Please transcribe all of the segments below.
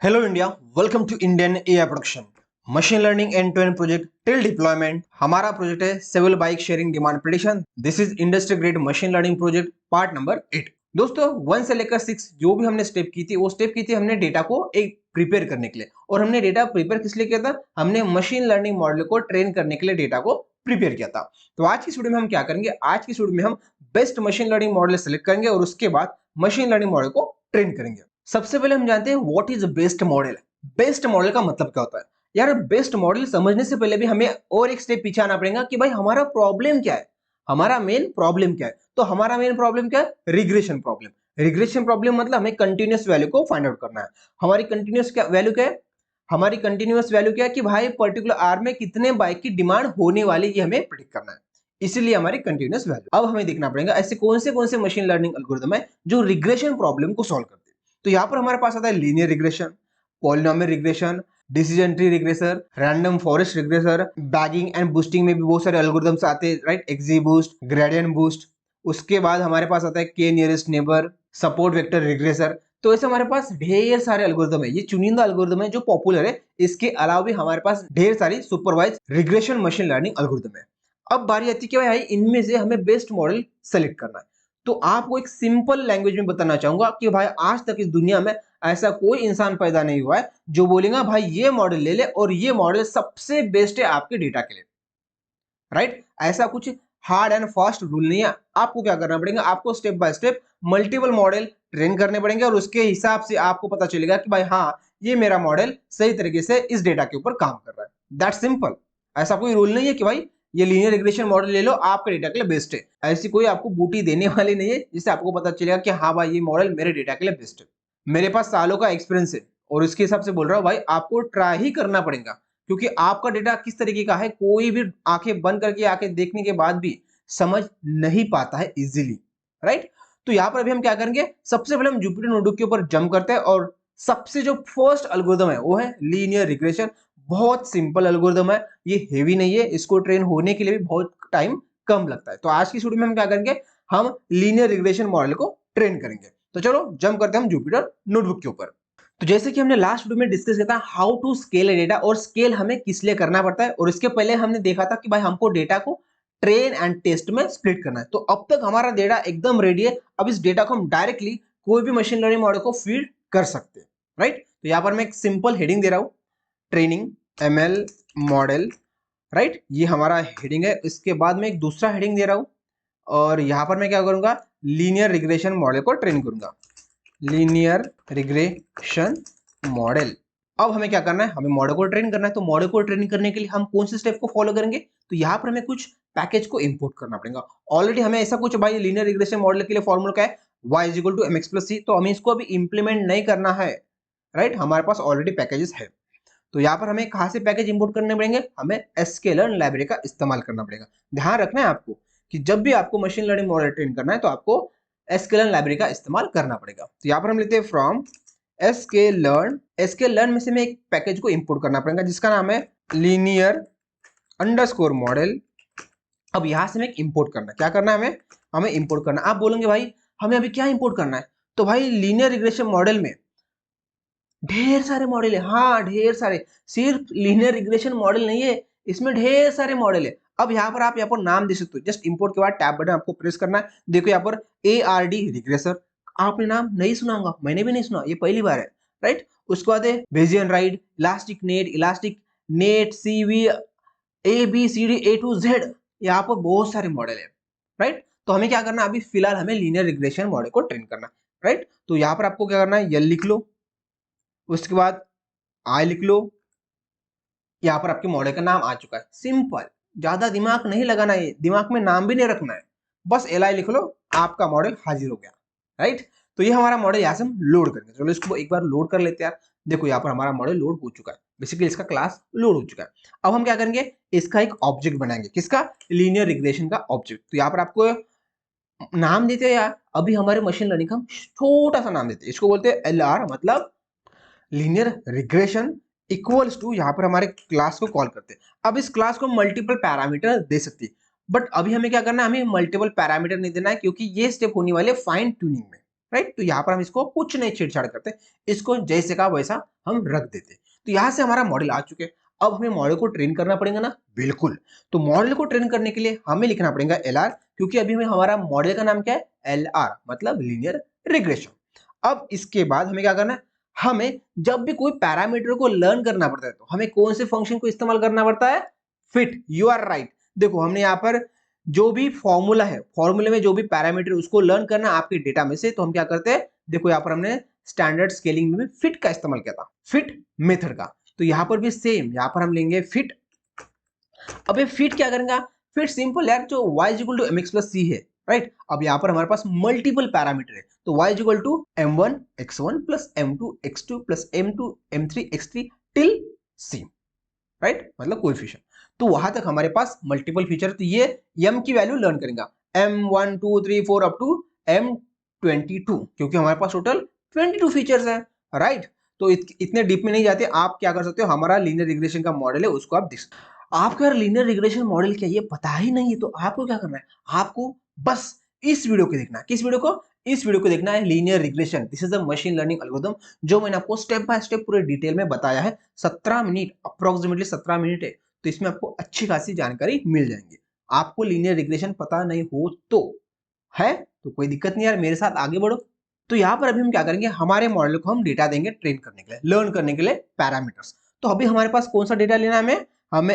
Hello India, welcome to Indian AI production. Machine learning end to end project till deployment. हमारा project है civil bike sharing demand prediction. This is industry grade machine learning project part number 8। दोस्तों 1 से लेकर 6 जो भी हमने step की थी, वो स्टेप की थी हमने डेटा को एक प्रिपेयर करने के लिए। और हमने डेटा प्रिपेयर किस लिए किया था? हमने मशीन लर्निंग मॉडल को ट्रेन करने के लिए डेटा को प्रिपेयर किया था। तो आज की वीडियो में हम क्या करेंगे? आज की वीडियो में हम best machine learning model select करेंगे और उसके बाद मशीन लर्निंग मॉडल को ट्रेन करेंगे। सबसे पहले हम जानते हैं what is best model. Best model का मतलब क्या होता है? यार बेस्ट मॉडल समझने से पहले भी हमें और एक स्टेप पीछे आना पड़ेगा कि भाई हमारा प्रॉब्लम क्या है, हमारा मेन प्रॉब्लम क्या है। तो हमारा मेन प्रॉब्लम क्या है? Regression problem. रिग्रेशन प्रॉब्लम मतलब हमें कंटिन्यूअस वैल्यू को फाइंड आउट करना है। हमारी कंटिन्यूअस वैल्यू क्या है? हमारी कंटिन्यूअस वैल्यू क्या है कि भाई पर्टिकुलर आर में कितने बाइक की डिमांड होने वाली ये हमें प्रेडिक्ट करना है। इसीलिए हमारी कंटिन्यूअस वैल्यू। अब हमें देखना पड़ेगा ऐसे कौन से मशीन लर्निंग एल्गोरिथम है जो रिग्रेशन प्रॉब्लम को सॉल्व करते हैं। तो यहाँ पर हमारे पास आता है linear regression, polynomial regression, decision tree regressor, random forest regressor, bagging and boosting में भी बहुत सारे एल्गोरिथम्स आते हैं, right? Exe boost, gradient boost. उसके बाद हमारे पास आता है के nearest neighbour, support vector regressor. तो ऐसे हमारे पास ढेर सारे एल्गोरिथम है। ये चुनिंदा एल्गोरिथम है जो पॉपुलर है। इसके अलावा भी हमारे पास ढेर सारी supervise regression machine learning algorithm है। अब बारी आती है कि भाई इनमें से हमें बेस्ट मॉडल सेलेक्ट करना है। तो आपको एक सिंपल लैंग्वेज में बताना चाहूंगा कि भाई आज तक इस दुनिया में ऐसा कोई इंसान पैदा नहीं हुआ है जो बोलेगा भाई ये मॉडल ले ले और ये मॉडल सबसे बेस्ट है आपके डेटा के लिए, राइट? ऐसा कुछ हार्ड एंड फास्ट रूल नहीं है। आपको क्या करना पड़ेगा? आपको step by step multiple model train करने पड़ेंगे और उसके हिसाब से आपको पता चलेगा कि भाई हाँ, ये मेरा मॉडल सही तरीके से इस डेटा के ऊपर काम कर रहा है। That simple. ऐसा कोई रूल नहीं है कि भाई ये लीनियर रिग्रेशन मॉडल ले लो आपके डेटा के लिए बेस्ट है। ऐसी कोई आपको बूटी देने वाली नहीं है जिससे आपको पता चलेगा कि हाँ भाई ये मॉडल मेरे डेटा के लिए बेस्ट है। मेरे पास सालों का एक्सपीरियंस है और इसके हिसाब से बोल रहा हूँ भाई आपको ट्राई ही करना पड़ेगा, क्योंकि आपका डेटा किस तरीके का है कोई भी आंखें बंद करके आके देखने के बाद भी समझ नहीं पाता है इजीली, राइट? तो यहाँ पर अभी हम क्या करेंगे? सबसे पहले हम जुपिटर नोटबुक के ऊपर जंप करते हैं और सबसे जो फर्स्ट एल्गोरिथम है वो है लीनियर रिग्रेशन। बहुत सिंपल एल्गोरिथम है, ये हेवी नहीं है, इसको ट्रेन होने के लिए भी बहुत टाइम कम लगता है। तो आज की वीडियो में हम क्या करेंगे? हम लीनियर रिग्रेशन मॉडल को ट्रेन करेंगे। तो चलो जंप करते हैं हम जुपिटर नोटबुक के ऊपर। तो जैसे कि हमने लास्ट वीडियो में डिस्कस किया था हाउ टू स्केल डेटा और स्केल हमें किस लिए करना पड़ता है, और इसके पहले हमने देखा था कि भाई हमको डेटा को ट्रेन एंड टेस्ट में स्प्लिट करना है। तो अब तक हमारा डेटा एकदम रेडी है। अब इस डेटा को हम डायरेक्टली कोई भी मशीन लर्निंग मॉडल को फीड कर सकते हैं, राइट? तो यहाँ पर मैं एक सिंपल हेडिंग दे रहा हूँ, ट्रेनिंग एमएल मॉडल, राइट? ये हमारा हेडिंग है। इसके बाद में एक दूसरा हेडिंग दे रहा हूँ और यहाँ पर मैं क्या करूंगा? लीनियर रिग्रेशन मॉडल को ट्रेन करूंगा, लीनियर रिग्रेशन मॉडल। अब हमें क्या करना है? हमें मॉडल को ट्रेन करना है। तो मॉडल को ट्रेन करने के लिए हम कौन से स्टेप को फॉलो करेंगे? तो यहाँ पर हमें कुछ पैकेज को इंपोर्ट करना पड़ेगा। ऑलरेडी हमें ऐसा कुछ भाई लीनियर रिग्रेशन मॉडल के लिए फॉर्मूला क्या है? y is equal to M X plus C. तो हमें इसको अभी इंप्लीमेंट नहीं करना है, राइट? हमारे पास ऑलरेडी पैकेजेस है। तो यहाँ पर हमें कहाँ से पैकेज इंपोर्ट करने पड़ेंगे? हमें sklearn लाइब्रेरी का इस्तेमाल करना पड़ेगा। ध्यान रखना है आपको कि जब भी आपको मशीन लर्निंग मॉडल ट्रेन करना है तो आपको sklearn लाइब्रेरी का इस्तेमाल करना पड़ेगा। तो यहाँ पर हम लेते हैं फ्रॉम sklearn में से हमें एक पैकेज को इंपोर्ट करना पड़ेगा जिसका नाम है लीनियर अंडरस्कोर मॉडल। अब यहाँ से हमें इंपोर्ट करना है। क्या करना है हमें? हमें इंपोर्ट करना है। आप बोलेंगे भाई हमें अभी क्या इंपोर्ट करना है? तो भाई लीनियर रिग्रेशन मॉडल में ढेर सारे मॉडल है। हाँ ढेर सारे, सिर्फ लीनियर रिग्रेशन मॉडल नहीं है, इसमें ढेर सारे मॉडल है। अब आप यहाँ पर नाम दे सकते हो। जस्ट इंपोर्ट के बाद टैब बटन आपको प्रेस करना है। देखो यहाँ पर ARD रिग्रेसर, आपने नाम नहीं सुना होगा, मैंने भी नहीं सुना, ये पहली बार है, राइट? उसके बाद है Bayesian ride, elastic net CV ABCD A to Z। यहाँ पर बहुत सारे मॉडल है, राइट? तो हमें क्या करना है? अभी फिलहाल हमें लीनियर रिग्रेशन मॉडल को ट्रेन करना है, राइट? तो यहाँ पर आपको क्या करना है? यल लिख लो, उसके बाद आई लिख लो। यहाँ पर आपके मॉडल का नाम आ चुका है। सिंपल, ज्यादा दिमाग नहीं लगाना है, दिमाग में नाम भी नहीं रखना है, बस LI लिख लो, आपका मॉडल हाजिर हो गया, राइट? तो ये हमारा मॉडल यहाँ से हम लोड करेंगे। चलो इसको एक बार लोड कर लेते हैं यार। देखो यहाँ पर हमारा मॉडल लोड हो चुका है, बेसिकली इसका क्लास लोड हो चुका है। अब हम क्या करेंगे? इसका एक ऑब्जेक्ट बनाएंगे। किसका? लीनियर रिग्रेशन का ऑब्जेक्ट। तो यहाँ पर आपको नाम देते हैं यार, अभी हमारे मशीन लर्निंग का हम छोटा सा नाम देते हैं, इसको बोलते हैं LR, मतलब लीनियर रिग्रेशन इक्वल्स टू, यहाँ पर हमारे क्लास को कॉल करते हैं। अब इस क्लास को मल्टीपल पैरामीटर दे सकती है, बट अभी हमें क्या करना है? हमें मल्टीपल पैरामीटर नहीं देना है, क्योंकि ये स्टेप होने वाले फाइन ट्यूनिंग में। राइट। तो यहाँ पर हम इसको कुछ नहीं छेड़छाड़ करते, इसको जैसे का वैसा हम रख देते। तो यहाँ से हमारा मॉडल आ चुके हैं। अब हमें मॉडल को ट्रेन करना पड़ेगा ना, बिल्कुल। तो मॉडल को ट्रेन करने के लिए हमें लिखना पड़ेगा LR, क्योंकि अभी हमें हमारा मॉडल का नाम क्या है, LR मतलब लीनियर रिग्रेशन। अब इसके बाद हमें क्या करना है, हमें जब भी कोई पैरामीटर को लर्न करना पड़ता है तो हमें कौन से फंक्शन को इस्तेमाल करना पड़ता है, फिट। You are right. देखो हमने यहाँ पर जो भी फॉर्मूला है, फॉर्मूले में जो भी पैरामीटर उसको लर्न करना आपके डेटा में से, तो हम क्या करते हैं, देखो यहाँ पर हमने स्टैंडर्ड स्केलिंग में फिट का इस्तेमाल किया था, फिट मेथड का। तो यहाँ पर भी सेम, यहाँ पर हम लेंगे फिट। अब ये फिट क्या करेंगे, फिट सिंपल यार, जो y equal to mx plus c है, राइट। अब यहाँ पर हमारे पास मल्टीपल पैरामीटर है, तो y equal to m1 x1 plus m2 x2 plus m2 m3 x3 till c, right, मतलब कोएफिशिएंट। तो वहां तक हमारे पास मल्टीपल फीचर, तो ये m की वैल्यू लर्न करेंगे, m1 2 3 4 अप टू m22, क्योंकि हमारे पास टोटल 22 फीचर्स है, राइट। तो इतने डीप में नहीं जाते, आप क्या कर सकते हो, हमारा लीनियर रिग्रेशन का मॉडल है उसको आप देख, आपको यार लीनियर रिग्रेशन मॉडल क्या ये पता ही नहीं है, तो आपको क्या करना है, आपको बस इस वीडियो को देखना है। किस वीडियो को, इस वीडियो को देखना है, linear regression, this is the machine learning algorithm, जो मैंने आपको स्टेप बाय स्टेप पूरे डिटेल में बताया है। 17 मिनट, अप्रोक्सीमेटली 17 मिनट है, तो इसमें आपको अच्छी खासी जानकारी मिल जाएंगी। आपको लीनियर रिग्रेशन पता नहीं हो तो है तो कोई दिक्कत नहीं यार, मेरे साथ आगे बढ़ो। तो यहाँ पर अभी हम क्या करेंगे, हमारे मॉडल को हम डेटा देंगे ट्रेन करने के लिए, लर्न करने के लिए पैरामीटर्स। तो अभी हमारे पास कौन सा डेटा लेना है, हमें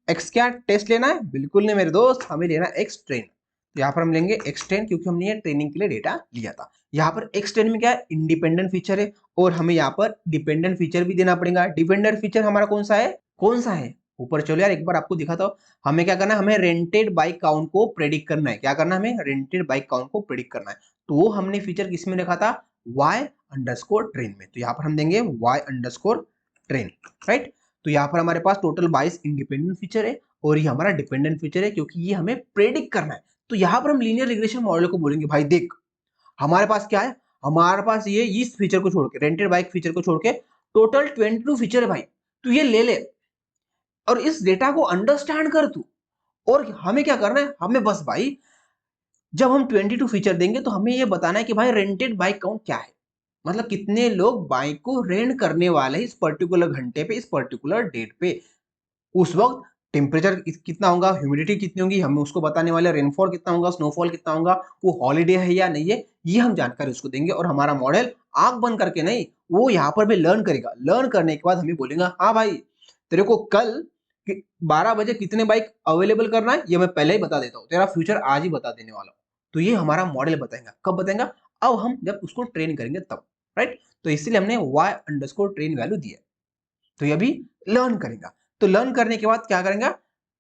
एक्स क्या टेस्ट लेना है, बिल्कुल नहीं मेरे दोस्त, हमें लेना है एक्स ट्रेन। तो यहाँ पर हम लेंगे एक्स ट्रेन, क्योंकि हमने ये ट्रेनिंग के लिए डेटा लिया था। यहाँ पर एक्स ट्रेन में क्या है, इंडिपेंडेंट फीचर है, और हमें यहाँ पर डिपेंडेंट फीचर भी देना पड़ेगा। डिपेंडेंट फीचर हमारा कौन सा है, कौन सा है, ऊपर चलो यार एक बार आपको दिखाता हूँ। हमें क्या करना है, हमें रेंटेड बाइक काउंट को प्रेडिक्ट करना है। क्या करना है, हमें रेंटेड बाइक काउंट को प्रेडिक्ट करना है। तो वो हमने फीचर किस में रखा था, y अंडरस्कोर ट्रेन में। तो यहाँ पर हम देंगे y अंडरस्कोर ट्रेन, राइट। तो यहाँ पर हमारे पास टोटल 22 इंडिपेंडेंट फीचर है, और ये हमारा डिपेंडेंट फीचर है, क्योंकि ये हमें प्रेडिक्ट करना है। तो यहाँ पर हम लीनियर रिग्रेशन मॉडल को बोलेंगे, भाई देख हमारे पास क्या है, हमारे पास ये इस फीचर को छोड़ के, रेंटेड बाइक फीचर को छोड़ के टोटल 22 फीचर है भाई, तू ये ले ले और इस डेटा को अंडरस्टैंड कर तू। और हमें क्या करना है, हमें बस भाई जब हम 22 फीचर देंगे तो हमें ये बताना है कि भाई रेंटेड बाइक काउंट क्या है, मतलब कितने लोग बाइक को रेंट करने वाले हैं इस पर्टिकुलर घंटे पे, इस पर्टिकुलर डेट पे। उस वक्त टेम्परेचर कितना होगा, ह्यूमिडिटी कितनी होगी, हमें उसको बताने वाले, रेनफॉल कितना होगा, स्नोफॉल कितना होगा, वो हॉलीडे है या नहीं है, ये हम जानकारी उसको देंगे। और हमारा मॉडल आंख बंद करके नहीं, वो यहाँ पर भी लर्न करेगा। लर्न करने के बाद हमें बोलेगा, हाँ भाई तेरे को कल 12 बजे कितने बाइक अवेलेबल करना है, ये मैं पहले ही बता देता हूँ, तेरा फ्यूचर आज ही बता देने वाला हूँ। तो ये हमारा मॉडल बताएगा, कब बताएगा, अब हम जब उसको ट्रेन करेंगे तब, राइट। तो इसलिए हमने y अंडरस्कोर ट्रेन वैल्यू दिया। तो ये अभी लर्न करेगा। तो लर्न करने के बाद क्या करेंगे,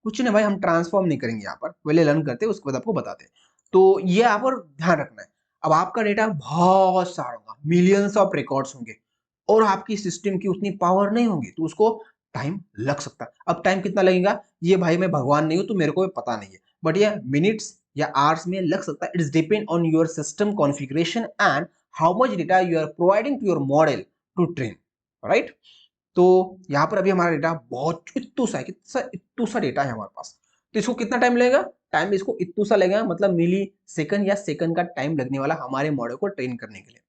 कुछ नहीं भाई, हम ट्रांसफॉर्म नहीं करेंगे, यहाँ पर पहले लर्न करते हैं उसके बाद आपको बताते हैं। तो ये यहाँ पर ध्यान रखना है, अब आपका डेटा बहुत सारा होगा, मिलियंस ऑफ रिकॉर्ड्स होंगे, और आपकी सिस्टम की उतनी पावर नहीं होगी, तो उसको टाइम लग सकता है। अब टाइम कितना लगेगा, ये भाई मैं भगवान नहीं हूं तो मेरे को पता नहीं है, बट ये मिनट्स या आवर्स में लग सकता है। It's depend on your system configuration and how much data you are providing to your model to train, right. तो यहाँ पर अभी हमारा डेटा बहुत इत्तू सा है, कितना इत्तू सा डेटा है हमारे पास। तो इसको कितना टाइम लगेगा, टाइम इसको इत्तू सा लगेगा, मतलब मिली सेकंड या सेकंड का टाइम लगने वाला हमारे मॉडल को ट्रेन करने के लिए,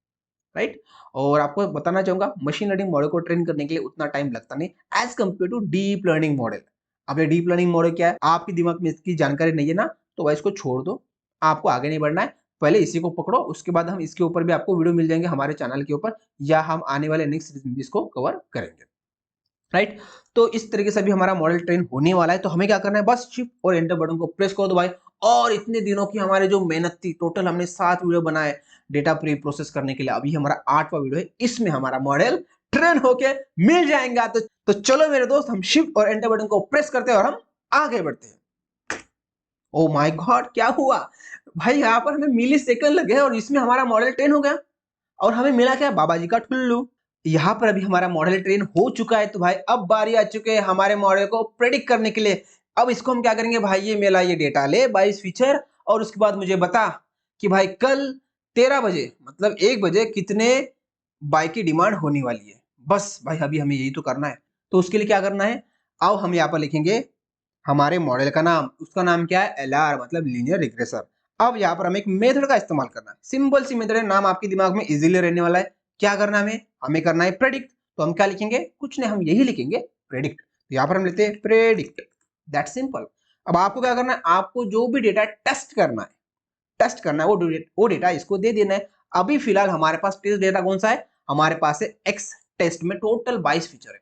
राइट। और आपको बताना चाहूंगा, मशीन लर्निंग मॉडल को ट्रेन करने के लिए उतना टाइम लगता नहीं as compare to deep learning model. अब ये डीप लर्निंग मॉडल क्या है, आपके दिमाग में इसकी जानकारी नहीं है ना, तो भाई इसको छोड़ दो, आपको आगे नहीं बढ़ना है, पहले इसी को पकड़ो, उसके बाद हम इसके ऊपर भी आपको वीडियो मिल जाएंगे हमारे चैनल के ऊपर, या हम आने वाले नेक्स्ट सीरीज में इसको कवर करेंगे, राइट। तो इस तरीके से भी हमारा मॉडल ट्रेन होने वाला है। तो हमें क्या करना है, बस शिफ्ट और एंटर बटन को प्रेस कर दो भाई। और इतने दिनों की हमारे जो मेहनत थी, टोटल हमने 7 वीडियो बनाए डेटा प्री प्रोसेस करने के लिए, अभी हमारा 8वां वीडियो है, इसमें हमारा मॉडल ट्रेन होके मिल जाएगा। तो चलो मेरे दोस्त, हम शिफ्ट और एंटर बटन को प्रेस करते हैं और हम आगे बढ़ते हैं। ओ माय गॉड, क्या हुआ भाई, यहाँ पर हमें मिली सेकंड लगे और इसमें हमारा मॉडल ट्रेन हो गया, और हमें मिला क्या, बाबा जी का ठुल्लू। यहाँ पर अभी हमारा मॉडल ट्रेन हो चुका है। तो भाई अब बारी आ चुके हैं हमारे मॉडल को प्रेडिक्ट करने के लिए। अब इसको हम क्या करेंगे भाई, ये मेरा ये डेटा ले 22 फीचर, और उसके बाद मुझे बता कि भाई कल 13 बजे मतलब 1 बजे कितने बाइक की डिमांड होने वाली है। बस भाई अभी हमें यही तो करना है। तो उसके लिए क्या करना है, आओ हम यहाँ पर लिखेंगे हमारे मॉडल का नाम, उसका नाम क्या है, LR मतलब लीनियर रिग्रेसर। अब यहाँ पर हमें एक मेथड का इस्तेमाल करना है, सिंपल सी मेथड है, नाम आपके दिमाग में इजीली रहने वाला है। क्या करना है हमें करना है प्रेडिक्ट। तो हम क्या लिखेंगे, कुछ नहीं, हम यही लिखेंगे प्रेडिक्ट। तो यहाँ पर हम लेते हैं प्रेडिक्ट, दैट सिंपल। अब आपको क्या करना है, आपको जो भी डेटा टेस्ट करना है, वो डेटा इसको दे देना है। अभी फिलहाल हमारे पास टेस्ट डेटा कौन सा है, हमारे पास है एक्स टेस्ट में टोटल 22 फीचर है,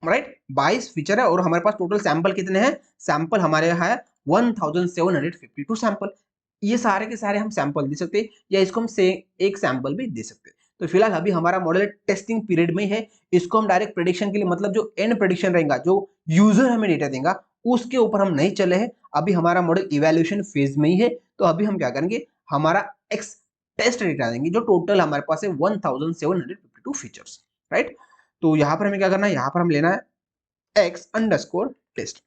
राइट 22 फीचर है, और हमारे पास टोटल सैंपल कितने हैं, सैंपल हमारे यहाँ है 1752 सैंपल। ये सारे के सारे हम सैंपल दे सकते हैं, या इसको हम से एक सैंपल भी दे सकते हैं। तो फिलहाल अभी हमारा मॉडल टेस्टिंग पीरियड में है, इसको हम डायरेक्ट प्रेडिक्शन के लिए, मतलब जो एंड प्रेडिक्शन रहेगा, जो यूजर हमें डेटा देगा उसके ऊपर हम नहीं चले हैं। अभी हमारा मॉडल इवैल्यूएशन फेज में ही है। तो अभी हम क्या करेंगे, हमारा एक्स टेस्ट डेटा देंगे, जो टोटल हमारे पास है 1752 फीचर्स, राइट। तो यहाँ पर हमें क्या करना है, यहाँ पर हम लेना है एक्स अंडरस्कोर टेस्ट।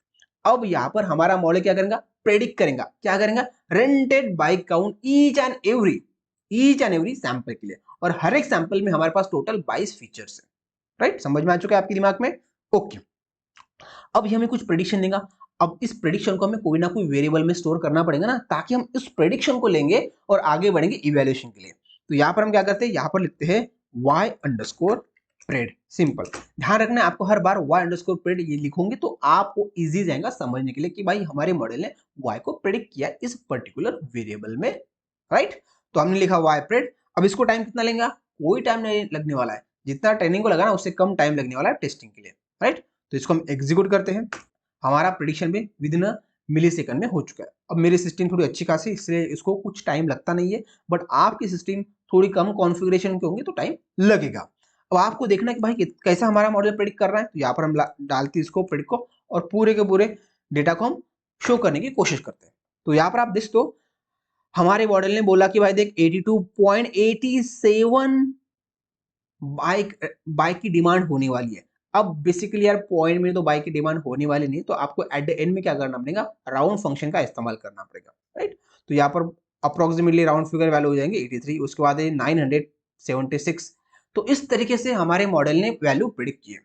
अब यहाँ पर हमारा मॉडल क्या करेगा, प्रेडिक्ट करेगा, क्या करेगा, rented bike count each and every sample के लिए, और हर एक सैंपल में हमारे पास टोटल 22 फीचर्स है, राइट। समझ में आ चुका है आपके दिमाग में, ओके। अब ये हमें कुछ प्रेडिक्शन देगा। अब इस प्रेडिक्शन को हमें कोई ना कोई वेरिएबल में स्टोर करना पड़ेगा ना, ताकि हम इस प्रेडिक्शन को लेंगे और आगे बढ़ेंगे इवैल्यूएशन के लिए। तो यहाँ पर हम क्या करते हैं, यहाँ पर लिखते हैं y अंडरस्कोर प्रेड, सिंपल। ध्यान रखना है आपको, हर बार y अंडरस्कोर प्रेड ये लिखोगे तो आपको इजी जाएगा समझने के लिए कि भाई हमारे मॉडल ने y को प्रेडिक्ट किया इस पर्टिकुलर वेरिएबल में, राइट। तो हमने लिखा y प्रेड। अब इसको टाइम कितना लेगा, कोई टाइम नहीं लगने वाला है, जितना ट्रेनिंग को लगा ना उससे कम टाइम लगने वाला है टेस्टिंग के लिए, राइट। तो इसको हम एग्जीक्यूट करते हैं, हमारा प्रेडिक्शन भी विद इन मिली सेकंड में हो चुका है। अब मेरी सिस्टम थोड़ी अच्छी खासी, इसलिए इसको कुछ टाइम लगता नहीं है, बट आपकी सिस्टम थोड़ी कम कॉन्फ़िगरेशन के होंगे तो टाइम लगेगा। अब आपको देखना है कि भाई कैसा हमारा मॉडल प्रेडिक्ट कर रहा है। तो यहाँ पर हम डालते हैं इसको प्रेडिक्ट को, और पूरे के पूरे डेटा को हम शो करने की कोशिश करते हैं। तो यहाँ पर आप देख दो, हमारे मॉडल ने बोला कि भाई देख 82.87 बाइक की डिमांड होने वाली है। अब बेसिकली यार पॉइंट में तो बाइक की डिमांड होने वाली नहीं, तो आपको एट द एंड में क्या करना पड़ेगा, राउंड फंक्शन का इस्तेमाल करना पड़ेगा, राइट। तो यहाँ पर अप्रोक्सीमेटली राउंड फिगर वैल्यू हो जाएंगे 83, उसके बाद 976। तो इस तरीके से हमारे मॉडल ने वैल्यू प्रिडिक्ट की है।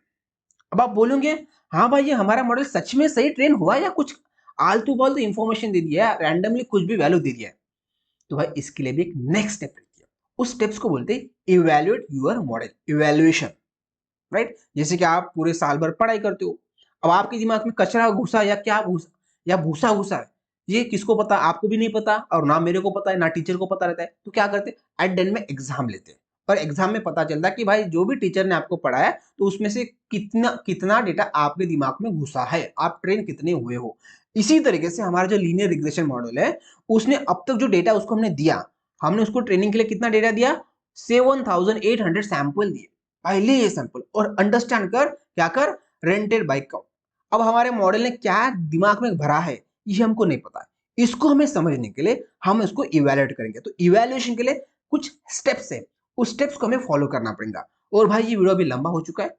अब आप बोलोगे हाँ भाई ये हमारा मॉडल सच में सही ट्रेन हुआ या कुछ आलतू फालतू इंफॉर्मेशन दे दिया है, रैंडमली कुछ भी वैल्यू दे दिया है। तो भाई इसके लिए भी एक नेक्स्ट स्टेप है, उस स्टेप्स को बोलते हैं evaluate your model, evaluation, right. जैसे कि आप पूरे साल भर पढ़ाई करते हो, अब आपके दिमाग में कचरा घुसा या क्या घुसा या भूसा घुसा है, ये किसको पता, आपको भी नहीं पता, और ना मेरे को पता है, ना टीचर को पता रहता है। तो क्या करते हैं, एट द एंड में एग्जाम लेते हैं, और एग्जाम में पता चलता है कि भाई जो भी टीचर ने आपको पढ़ाया तो उसमें से कितना कितना डेटा आपके दिमाग में घुसा है, आप ट्रेन कितने हुए हो। इसी तरीके से हमारा जो लीनियर रिग्रेशन मॉडल है, उसने अब तक जो डेटा उसको हमने दिया, हमने उसको ट्रेनिंग के लिए कितना डेटा दिया, 7800 सैंपल दिए, पहले ये सैंपल, और अंडरस्टैंड कर क्या कर, रेंटेड बाइक काउंट। अब हमारे मॉडल ने क्या दिमाग में भरा है ये हमको नहीं पता है, इसको हमें समझने के लिए हम इसको इवैल्यूएट करेंगे। तो इवैल्यूएशन के लिए कुछ स्टेप्स है, उस स्टेप्स को हमें फॉलो करना पड़ेगा। और भाई ये वीडियो अभी लंबा हो चुका है,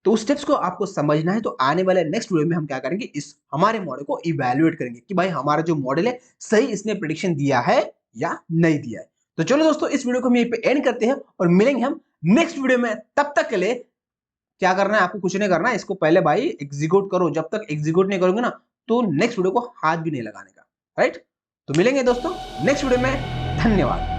तो उस स्टेप्स को आपको समझना है, तो आने वाले नेक्स्ट वीडियो में हम क्या करेंगे, इस हमारे मॉडल को इवैल्यूएट करेंगे कि भाई हमारा जो मॉडल है सही इसने प्रेडिक्शन दिया है या नहीं दिया है। तो चलो दोस्तों, इस वीडियो को हम यहीं पे एंड करते हैं और मिलेंगे हम नेक्स्ट वीडियो में। तब तक के लिए क्या करना है, आपको कुछ नहीं करना है, इसको पहले भाई एग्जीक्यूट करो। जब तक एग्जीक्यूट नहीं करोगे ना तो नेक्स्ट वीडियो को हाथ भी नहीं लगाने का, राइट। तो मिलेंगे दोस्तों नेक्स्ट वीडियो में, धन्यवाद।